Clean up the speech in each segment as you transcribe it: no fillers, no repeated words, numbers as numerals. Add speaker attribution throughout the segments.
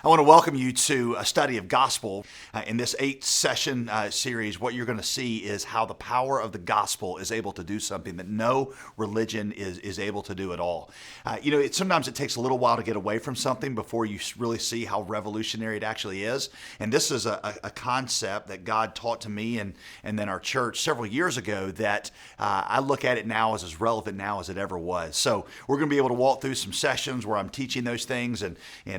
Speaker 1: I want to welcome you to a study of gospel. In this 8-session series, what you're going to see is how the power of the gospel is able to do something that no religion is able to do at all. Sometimes it takes a little while to get away from something before you really see how revolutionary it actually is. And this is a concept that God taught to me and then our church several years ago that I look at it now as relevant now as it ever was. So we're going to be able to walk through some sessions where I'm teaching those things, and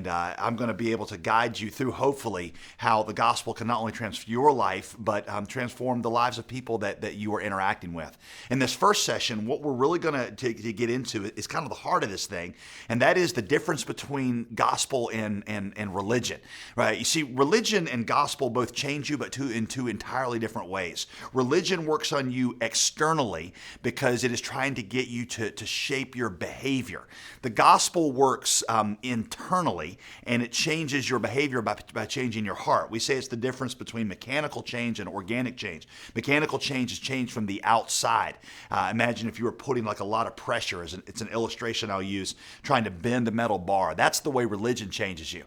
Speaker 1: I'm going to be able to guide you through, hopefully, how the gospel can not only transform your life, but transform the lives of people that you are interacting with. In this first session, what we're really going to get into is kind of the heart of this thing, and that is the difference between gospel and religion. Right? You see, religion and gospel both change you, but in two entirely different ways. Religion works on you externally because it is trying to get you to shape your behavior. The gospel works internally, and it changes your behavior by changing your heart. We say it's the difference between mechanical change and organic change. Mechanical change is change from the outside. Imagine if you were putting like a lot of pressure. It's an illustration I'll use, trying to bend a metal bar. That's the way religion changes you.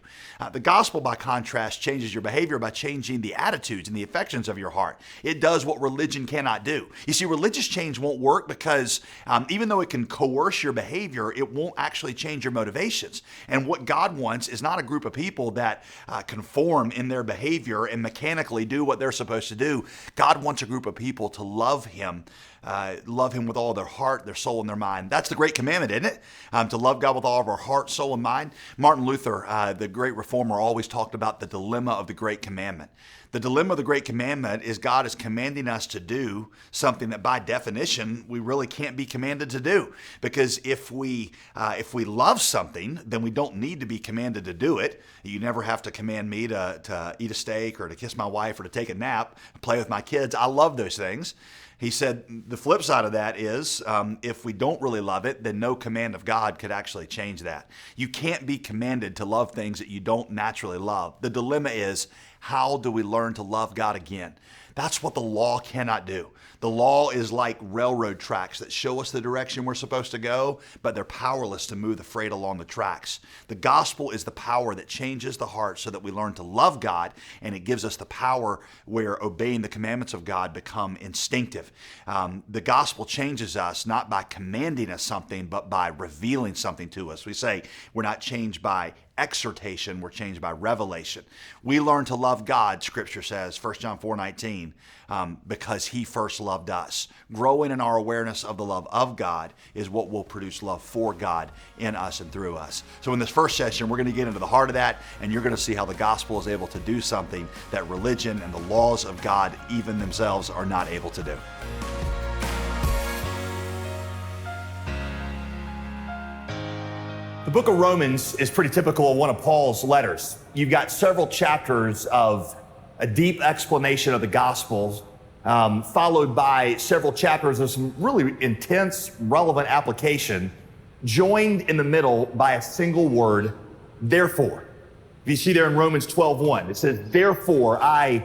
Speaker 1: The gospel, by contrast, changes your behavior by changing the attitudes and the affections of your heart. It does what religion cannot do. You see, religious change won't work because even though it can coerce your behavior, it won't actually change your motivations. And what God wants is not a group of people that conform in their behavior and mechanically do what they're supposed to do. God wants a group of people to love Him with all their heart, their soul, and their mind. That's the great commandment, isn't it? To love God with all of our heart, soul, and mind. Martin Luther, the great reformer, always talked about the dilemma of the great commandment. The dilemma of the great commandment is God is commanding us to do something that by definition we really can't be commanded to do. Because if we love something, then we don't need to be commanded to do it. You never have to command me to eat a steak or to kiss my wife or to take a nap, play with my kids. I love those things. He said the flip side of that is if we don't really love it, then no command of God could actually change that. You can't be commanded to love things that you don't naturally love. The dilemma is, how do we learn to love God again? That's what the law cannot do. The law is like railroad tracks that show us the direction we're supposed to go, but they're powerless to move the freight along the tracks. The gospel is the power that changes the heart so that we learn to love God, and it gives us the power where obeying the commandments of God become instinctive. The gospel changes us not by commanding us something, but by revealing something to us. We say we're not changed by exhortation, we're changed by revelation. We learn to love God, Scripture says, 1 John 4:19, because He first loved us. Growing in our awareness of the love of God is what will produce love for God in us and through us. So in this first session, we're going to get into the heart of that, and you're going to see how the gospel is able to do something that religion and the laws of God even themselves are not able to do.
Speaker 2: The book of Romans is pretty typical of one of Paul's letters. You've got several chapters of a deep explanation of the Gospels, followed by several chapters of some really intense, relevant application, joined in the middle by a single word, therefore. You see there in Romans 12:1, it says, therefore, I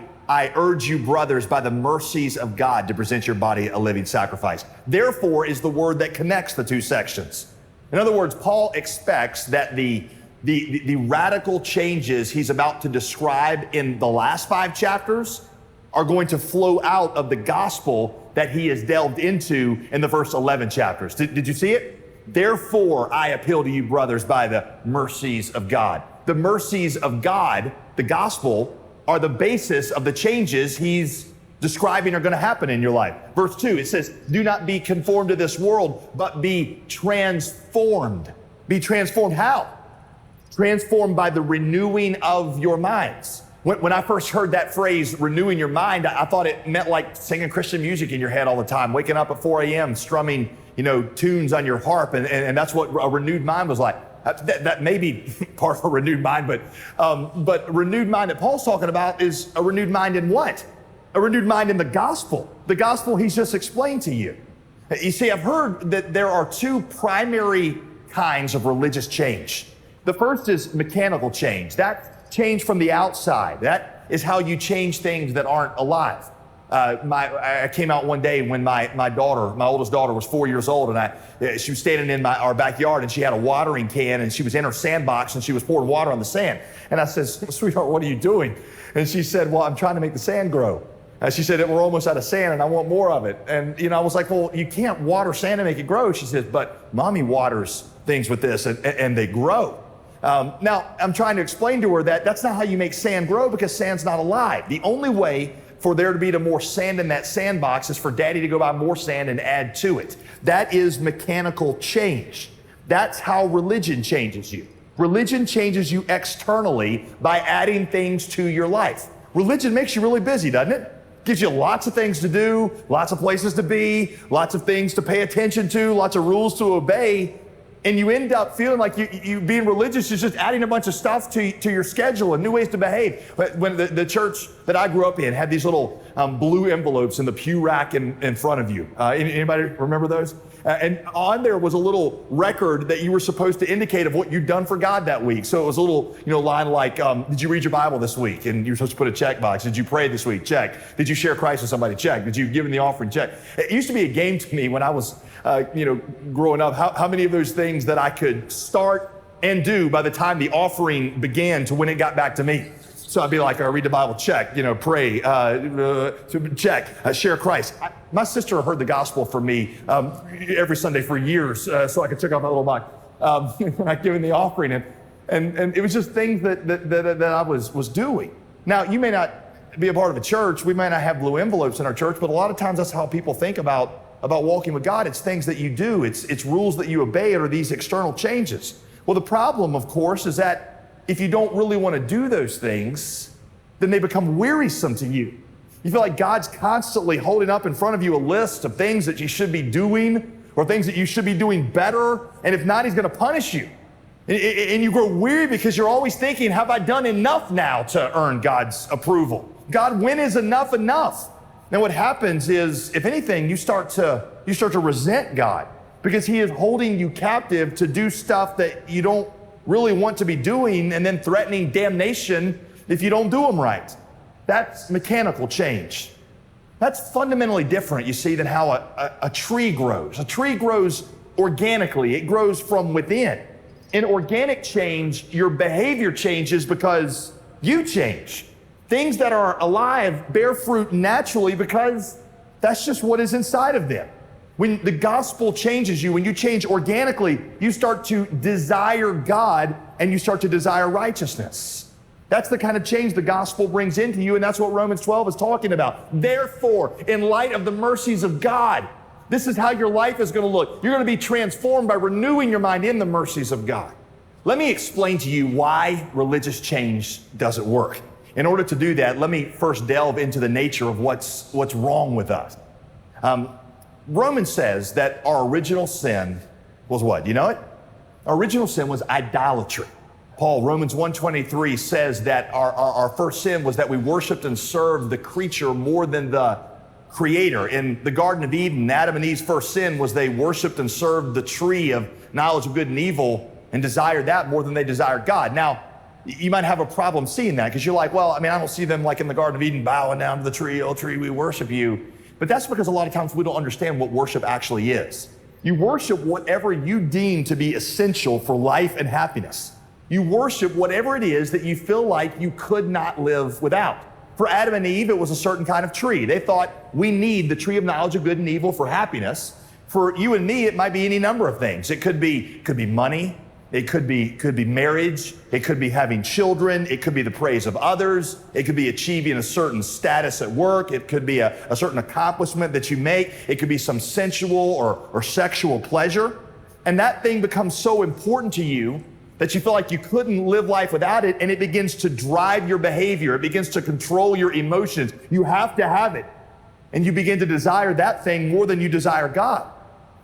Speaker 2: urge you, brothers, by the mercies of God, to present your body a living sacrifice. Therefore is the word that connects the two sections. In other words, Paul expects that the radical changes he's about to describe in the last 5 chapters are going to flow out of the gospel that he has delved into in the first 11 chapters. Did you see it? Therefore, I appeal to you, brothers, by the mercies of God. The mercies of God, the gospel, are the basis of the changes he's describing are going to happen in your life. Verse 2, it says, do not be conformed to this world, but be transformed. Be transformed how? Transformed by the renewing of your minds. When I first heard that phrase, renewing your mind, I thought it meant like singing Christian music in your head all the time, waking up at 4 a.m., strumming, tunes on your harp, and that's what a renewed mind was like. That may be part of a renewed mind, but renewed mind that Paul's talking about is a renewed mind in what? A renewed mind in the gospel he's just explained to you. You see, I've heard that there are 2 primary kinds of religious change. The first is mechanical change. That change from the outside. That is how you change things that aren't alive. I came out one day when my oldest daughter was 4 years old, and she was standing in our backyard, and she had a watering can, and she was in her sandbox, and she was pouring water on the sand. And I said, "Sweetheart, what are you doing?" And she said, "Well, I'm trying to make the sand grow." She said, "We're almost out of sand, and I want more of it." And I was like, "Well, you can't water sand and make it grow." She said, "But Mommy waters things with this, and they grow." Now, I'm trying to explain to her that that's not how you make sand grow, because sand's not alive. The only way for there to be more sand in that sandbox is for Daddy to go buy more sand and add to it. That is mechanical change. That's how religion changes you. Religion changes you externally by adding things to your life. Religion makes you really busy, doesn't it? Gives you lots of things to do, lots of places to be, lots of things to pay attention to, lots of rules to obey. And you end up feeling like you being religious is just adding a bunch of stuff to your schedule and new ways to behave. When the church that I grew up in had these little blue envelopes in the pew rack in front of you. Anybody remember those? And on there was a little record that you were supposed to indicate of what you'd done for God that week. So it was a little line like, did you read your Bible this week? And you're supposed to put a check box. Did you pray this week? Check. Did you share Christ with somebody? Check. Did you give in the offering? Check. It used to be a game to me when I was growing up, how many of those things that I could start and do by the time the offering began to when it got back to me. So I'd be like, read the Bible, check, pray, check, share Christ. My sister heard the gospel from me every Sunday for years, so I could check off my little box when I given the offering. And it was just things that I was doing. Now, you may not be a part of a church. We may not have blue envelopes in our church, but a lot of times that's how people think about walking with God. It's things that you do. It's rules that you obey, or these external changes. Well, the problem, of course, is that if you don't really want to do those things, then they become wearisome to you. You feel like God's constantly holding up in front of you a list of things that you should be doing or things that you should be doing better. And if not, he's going to punish you. And you grow weary because you're always thinking, have I done enough now to earn God's approval? God, when is enough enough? Now what happens is, if anything, you start to resent God because he is holding you captive to do stuff that you don't really want to be doing, and then threatening damnation if you don't do them right. That's mechanical change. That's fundamentally different, you see, than how a tree grows. A tree grows organically. It grows from within. In organic change, your behavior changes because you change. Things that are alive bear fruit naturally because that's just what is inside of them. When the gospel changes you, when you change organically, you start to desire God and you start to desire righteousness. That's the kind of change the gospel brings into you, and that's what Romans 12 is talking about. Therefore, in light of the mercies of God, this is how your life is going to look. You're going to be transformed by renewing your mind in the mercies of God. Let me explain to you why religious change doesn't work. In order to do that, let me first delve into the nature of what's wrong with us. Romans says that our original sin was what? You know it? Our original sin was idolatry. Romans 1:23 says that our first sin was that we worshiped and served the creature more than the Creator. In the Garden of Eden, Adam and Eve's first sin was they worshiped and served the tree of knowledge of good and evil and desired that more than they desired God. Now, you might have a problem seeing that because you're like, well, I don't see them like in the Garden of Eden bowing down to the tree, oh tree, we worship you. But that's because a lot of times we don't understand what worship actually is. You worship whatever you deem to be essential for life and happiness. You worship whatever it is that you feel like you could not live without. For Adam and Eve, it was a certain kind of tree. They thought, we need the tree of knowledge of good and evil for happiness. For you and me, it might be any number of things. It could be money. It could be marriage. It could be having children. It could be the praise of others. It could be achieving a certain status at work. It could be a certain accomplishment that you make. It could be some sensual or sexual pleasure. And that thing becomes so important to you that you feel like you couldn't live life without it, and it begins to drive your behavior. It begins to control your emotions. You have to have it. And you begin to desire that thing more than you desire God.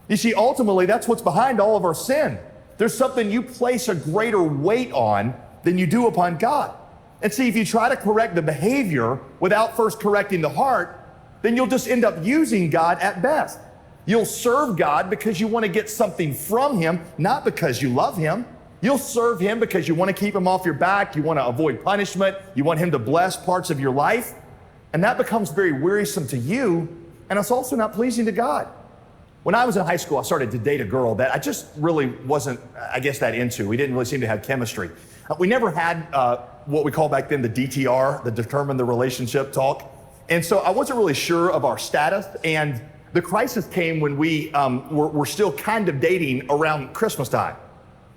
Speaker 2: You see, ultimately, that's what's behind all of our sin. There's something you place a greater weight on than you do upon God. And see, if you try to correct the behavior without first correcting the heart, then you'll just end up using God at best. You'll serve God because you want to get something from him, not because you love him. You'll serve him because you want to keep him off your back. You want to avoid punishment. You want him to bless parts of your life. And that becomes very wearisome to you, and it's also not pleasing to God. When I was in high school, I started to date a girl that I just really wasn't, I guess, that into. We didn't really seem to have chemistry. We never had what we called back then the DTR, the determine the relationship talk. And so I wasn't really sure of our status. And the crisis came when we were still kind of dating around Christmas time.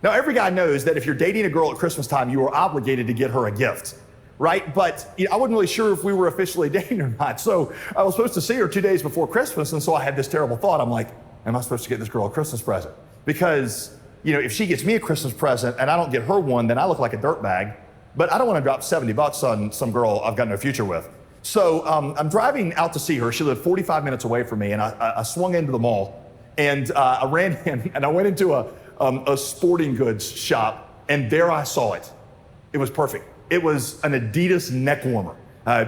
Speaker 2: Now, every guy knows that if you're dating a girl at Christmas time, you are obligated to get her a gift, right? But I wasn't really sure if we were officially dating or not. So I was supposed to see her 2 days before Christmas. And so I had this terrible thought. I'm like, am I supposed to get this girl a Christmas present? Because, if she gets me a Christmas present and I don't get her one, then I look like a dirtbag. But I don't want to drop $70 on some girl I've got no future with. So I'm driving out to see her. She lived 45 minutes away from me. And I swung into the mall and I ran in and I went into a sporting goods shop, and there I saw it. It was perfect. It was an Adidas neck warmer.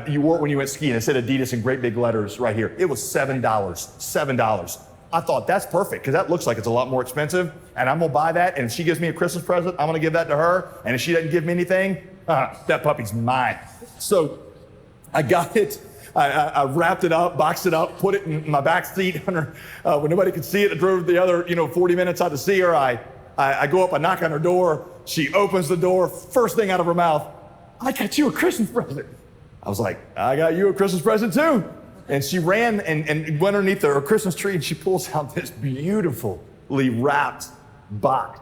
Speaker 2: You wore it when you went skiing. It said Adidas in great big letters right here. It was $7. $7. I thought, that's perfect, because that looks like it's a lot more expensive, and I'm gonna buy that, and if she gives me a Christmas present, I'm gonna give that to her, and if she doesn't give me anything, that puppy's mine. So I got it. I wrapped it up, boxed it up, put it in my back seat under, when nobody could see it. I drove the other, 40 minutes out to see her. I go up, I knock on her door. She opens the door. First thing out of her mouth, I got you a Christmas present. I was like, I got you a Christmas present too. And she ran and went underneath her Christmas tree, and she pulls out this beautifully wrapped box.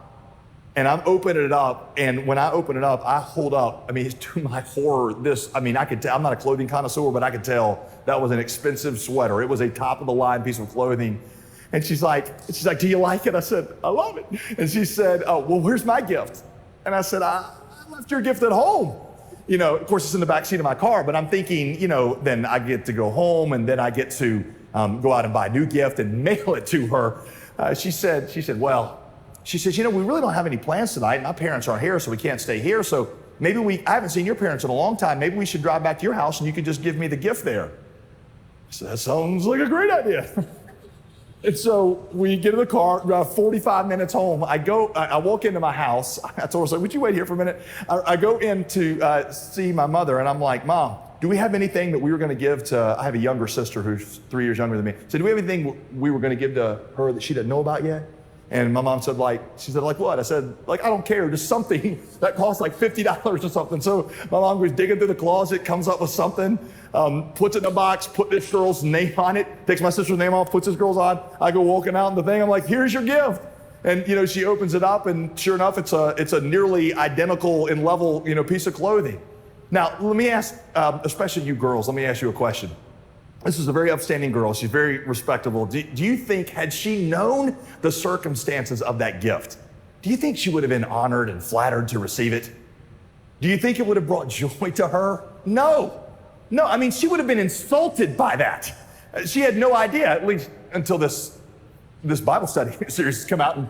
Speaker 2: And I'm opening it up, and when I open it up, I hold up, to my horror, I could tell, I'm not a clothing connoisseur, but I could tell that was an expensive sweater. It was a top of the line piece of clothing. And she's like, do you like it? I said, I love it. And she said, oh, well, where's my gift? And I said, I left your gift at home. Of course, it's in the back seat of my car, but I'm thinking, then I get to go home, and then I get to go out and buy a new gift and mail it to her. She said, we really don't have any plans tonight. My parents aren't here, so we can't stay here. So maybe I haven't seen your parents in a long time. Maybe we should drive back to your house and you could just give me the gift there. I said, that sounds like a great idea. And so we get in the car, drive 45 minutes home. I walk into my house. I told her, would you wait here for a minute? I go in to see my mother, and I'm like, Mom, do we have anything that we were going to give to, I have a younger sister who's 3 years younger than me. So do we have anything we were going to give to her that she didn't know about yet? And my mom said, like what? I said, I don't care, just something that costs like $50 or something. So my mom goes digging through the closet, comes up with something, puts it in a box, put this girl's name on it, takes my sister's name off, puts this girl's on. I go walking out in the thing, I'm like, here's your gift. And she opens it up, and sure enough, it's a nearly identical in level, piece of clothing. Now, let me ask, especially you girls, let me ask you a question. This is a very upstanding girl. She's very respectable. Do you think, had she known the circumstances of that gift, do you think she would have been honored and flattered to receive it? Do you think it would have brought joy to her? No. She would have been insulted by that. She had no idea, at least until this Bible study series has come out, and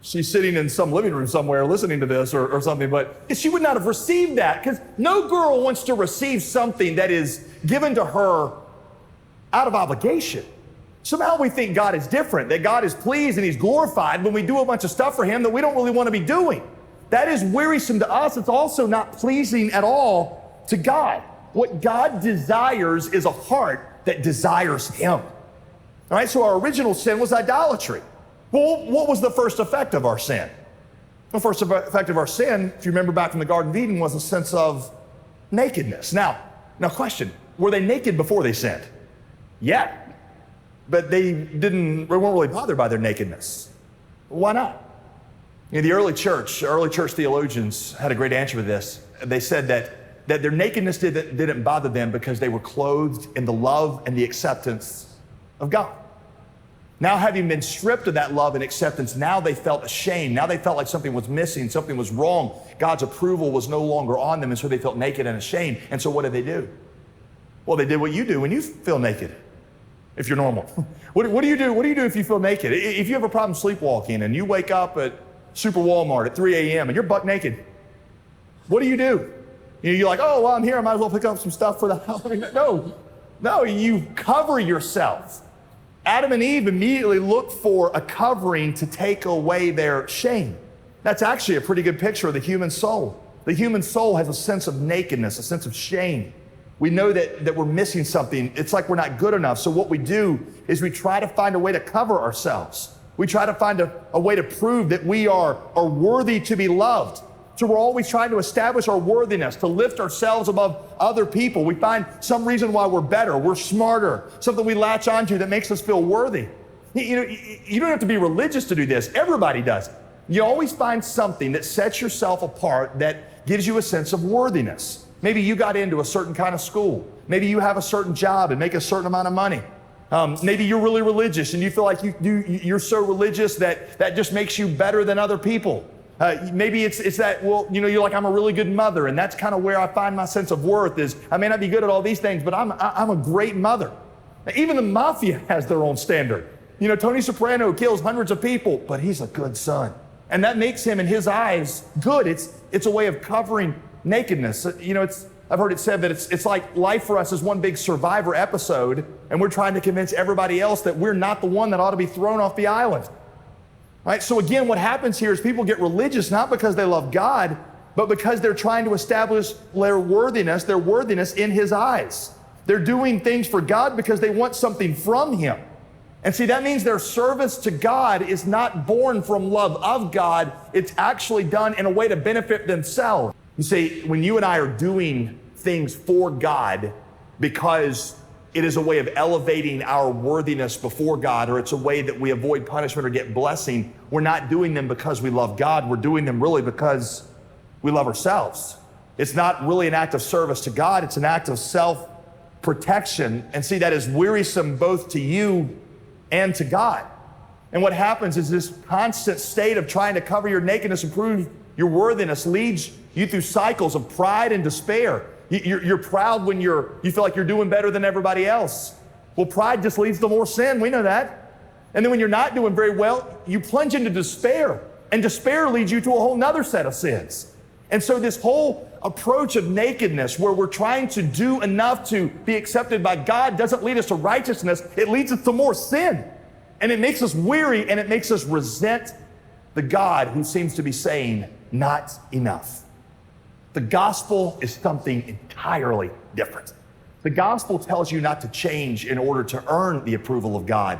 Speaker 2: she's sitting in some living room somewhere listening to this or something, but she would not have received that, because no girl wants to receive something that is given to her out of obligation. Somehow we think God is different, that God is pleased and he's glorified when we do a bunch of stuff for him that we don't really want to be doing. That is wearisome to us. It's also not pleasing at all to God. What God desires is a heart that desires him. All right, so our original sin was idolatry. Well, what was the first effect of our sin? The first effect of our sin, if you remember back from the Garden of Eden, was a sense of nakedness. Now question, were they naked before they sinned? Yeah, but they weren't really bothered by their nakedness. Why not? The early church theologians had a great answer to this. They said that their nakedness didn't bother them because they were clothed in the love and the acceptance of God. Now, having been stripped of that love and acceptance, now they felt ashamed. Now they felt like something was missing, something was wrong. God's approval was no longer on them, and so they felt naked and ashamed. And so what did they do? Well, they did what you do when you feel naked, if you're normal. What do you do? What do you do if you feel naked? If you have a problem sleepwalking and you wake up at Super Walmart at 3 a.m. and you're buck naked, what do? You're like, oh, well, I'm here. I might as well pick up some stuff for the house. No, you cover yourself. Adam and Eve immediately looked for a covering to take away their shame. That's actually a pretty good picture of the human soul. The human soul has a sense of nakedness, a sense of shame. We know that we're missing something. It's like we're not good enough. So what we do is we try to find a way to cover ourselves. We try to find a way to prove that we are worthy to be loved. So we're always trying to establish our worthiness, to lift ourselves above other people. We find some reason why we're better, we're smarter, something we latch onto that makes us feel worthy. You don't have to be religious to do this. Everybody does. You always find something that sets yourself apart that gives you a sense of worthiness. Maybe you got into a certain kind of school. Maybe you have a certain job and make a certain amount of money. Maybe you're really religious and you feel like you're so religious that just makes you better than other people. Maybe it's that, well, you're like, I'm a really good mother, and that's kind of where I find my sense of worth is, I may not be good at all these things, but I'm a great mother. Now, even the mafia has their own standard. Tony Soprano kills hundreds of people, but he's a good son. And that makes him, in his eyes, good. It's a way of covering nakedness. I've heard it said that it's like life for us is one big Survivor episode, and we're trying to convince everybody else that we're not the one that ought to be thrown off the island. Right? So again, what happens here is people get religious not because they love God, but because they're trying to establish their worthiness in His eyes. They're doing things for God because they want something from Him. And see, that means their service to God is not born from love of God. It's actually done in a way to benefit themselves. You see, when you and I are doing things for God because it is a way of elevating our worthiness before God, or it's a way that we avoid punishment or get blessing, we're not doing them because we love God. We're doing them really because we love ourselves. It's not really an act of service to God. It's an act of self-protection. And see, that is wearisome both to you and to God. And what happens is this constant state of trying to cover your nakedness and prove your worthiness leads you through cycles of pride and despair. You're proud when you feel like you're doing better than everybody else. Well, pride just leads to more sin. We know that. And then when you're not doing very well, you plunge into despair. And despair leads you to a whole nother set of sins. And so this whole approach of nakedness where we're trying to do enough to be accepted by God doesn't lead us to righteousness. It leads us to more sin. And it makes us weary and it makes us resent the God who seems to be saying, not enough. The gospel is something entirely different. The gospel tells you not to change in order to earn the approval of God.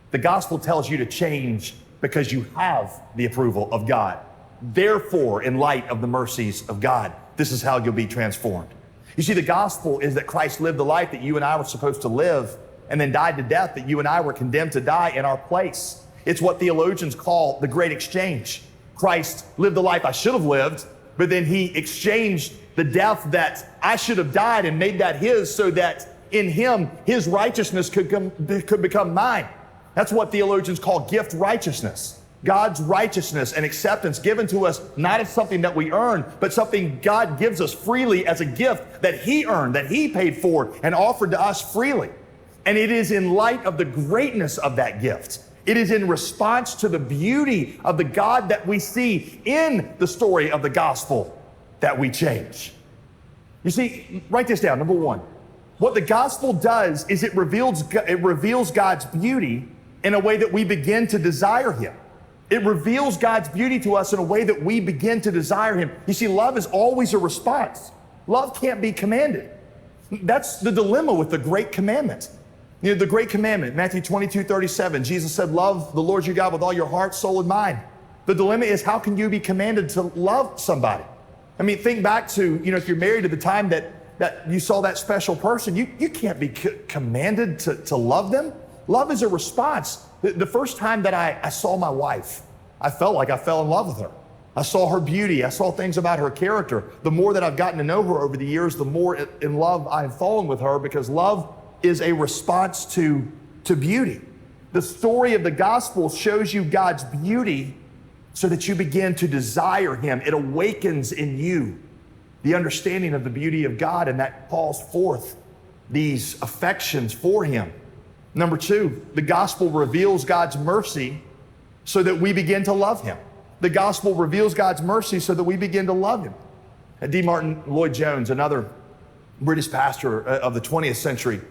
Speaker 2: The gospel tells you to change because you have the approval of God. Therefore, in light of the mercies of God, this is how you'll be transformed. You see, the gospel is that Christ lived the life that you and I were supposed to live and then died to death that you and I were condemned to die in our place. It's what theologians call the great exchange. Christ lived the life I should have lived, but then He exchanged the death that I should have died and made that His so that in Him, His righteousness could become mine. That's what theologians call gift righteousness. God's righteousness and acceptance given to us, not as something that we earn, but something God gives us freely as a gift that He earned, that He paid for and offered to us freely. And it is in light of the greatness of that gift. It is in response to the beauty of the God that we see in the story of the gospel that we change. You see, write this down. Number one, what the gospel does is it reveals God's beauty in a way that we begin to desire Him. It reveals God's beauty to us in a way that we begin to desire Him. You see, love is always a response. Love can't be commanded. That's the dilemma with the great commandment. The great commandment, Matthew 22:37, Jesus said, love the Lord your God with all your heart, soul, and mind. The dilemma is, how can you be commanded to love somebody? I mean, think back to, if you're married to the time that you saw that special person, you can't be commanded to love them. Love is a response. The first time that I saw my wife, I felt like I fell in love with her. I saw her beauty. I saw things about her character. The more that I've gotten to know her over the years, the more in love I've fallen with her, because love is a response to beauty. The story of the gospel shows you God's beauty so that you begin to desire Him. It awakens in you the understanding of the beauty of God, and that calls forth these affections for Him. Number two, the gospel reveals God's mercy so that we begin to love Him. The gospel reveals God's mercy so that we begin to love Him. D. Martin Lloyd-Jones, another British pastor of the 20th century,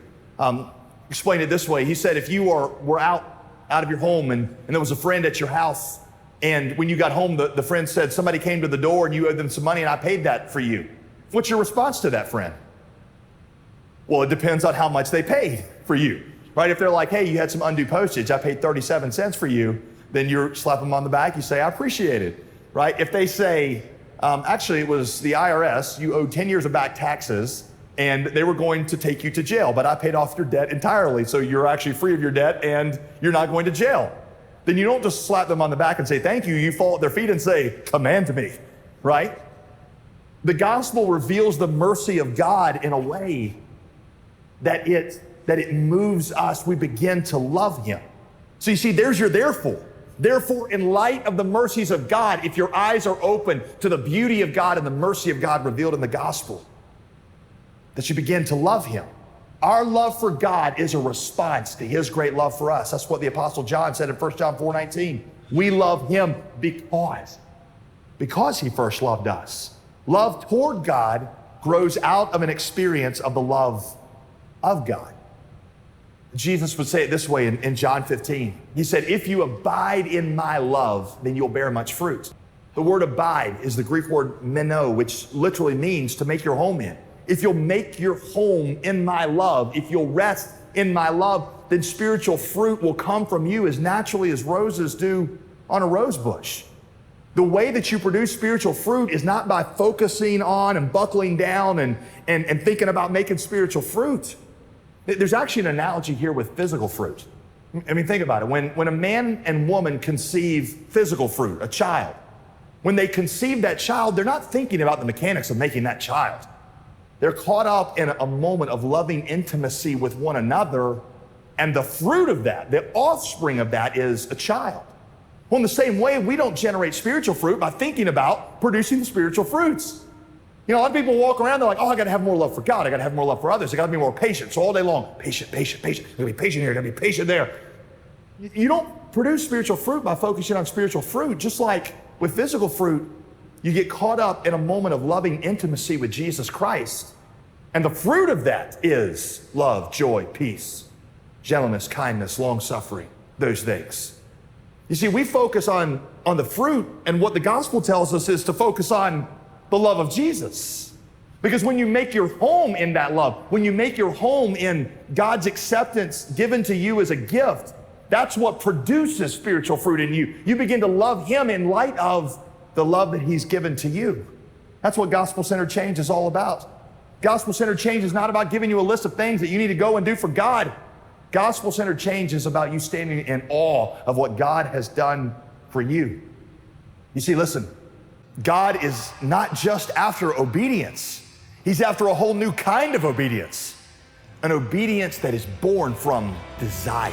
Speaker 2: explained it this way. He said, if you were out of your home and there was a friend at your house, and when you got home, the friend said, somebody came to the door and you owed them some money and I paid that for you. What's your response to that friend? Well, it depends on how much they paid for you, right? If they're like, hey, you had some undue postage, I paid 37 cents for you, then you slap them on the back, you say, I appreciate it, right? If they say, actually, it was the IRS, you owed 10 years of back taxes, and they were going to take you to jail, but I paid off your debt entirely, so you're actually free of your debt, and you're not going to jail. Then you don't just slap them on the back and say, thank you. You fall at their feet and say, command me, right? The gospel reveals the mercy of God in a way that it moves us. We begin to love him. So you see, there's your therefore. Therefore, in light of the mercies of God, if your eyes are open to the beauty of God and the mercy of God revealed in the gospel, that you begin to love him. Our love for God is a response to his great love for us. That's what the Apostle John said in 1 John 4:19. We love him because he first loved us. Love toward God grows out of an experience of the love of God. Jesus would say it this way in John 15. He said, if you abide in my love, then you'll bear much fruit. The word abide is the Greek word meno, which literally means to make your home in. If you'll make your home in my love, if you'll rest in my love, then spiritual fruit will come from you as naturally as roses do on a rose bush. The way that you produce spiritual fruit is not by focusing on and buckling down and thinking about making spiritual fruit. There's actually an analogy here with physical fruit. I mean, think about it. When a man and woman conceive physical fruit, a child, when they conceive that child, they're not thinking about the mechanics of making that child. They're caught up in a moment of loving intimacy with one another, and the fruit of that, the offspring of that, is a child. Well, in the same way, we don't generate spiritual fruit by thinking about producing the spiritual fruits. You know, a lot of people walk around, they're like, oh, I gotta have more love for God, I gotta have more love for others, I gotta be more patient. So all day long, patient, patient, patient. I gotta be patient here, I gotta be patient there. You don't produce spiritual fruit by focusing on spiritual fruit. Just like with physical fruit, you get caught up in a moment of loving intimacy with Jesus Christ. And the fruit of that is love, joy, peace, gentleness, kindness, long-suffering, those things. You see, we focus on the fruit, and what the gospel tells us is to focus on the love of Jesus. Because when you make your home in that love, when you make your home in God's acceptance given to you as a gift, that's what produces spiritual fruit in you. You begin to love him in light of the love that he's given to you. That's what gospel-centered change is all about. Gospel-centered change is not about giving you a list of things that you need to go and do for God. Gospel-centered change is about you standing in awe of what God has done for you. You see, listen, God is not just after obedience. He's after a whole new kind of obedience, an obedience that is born from desire.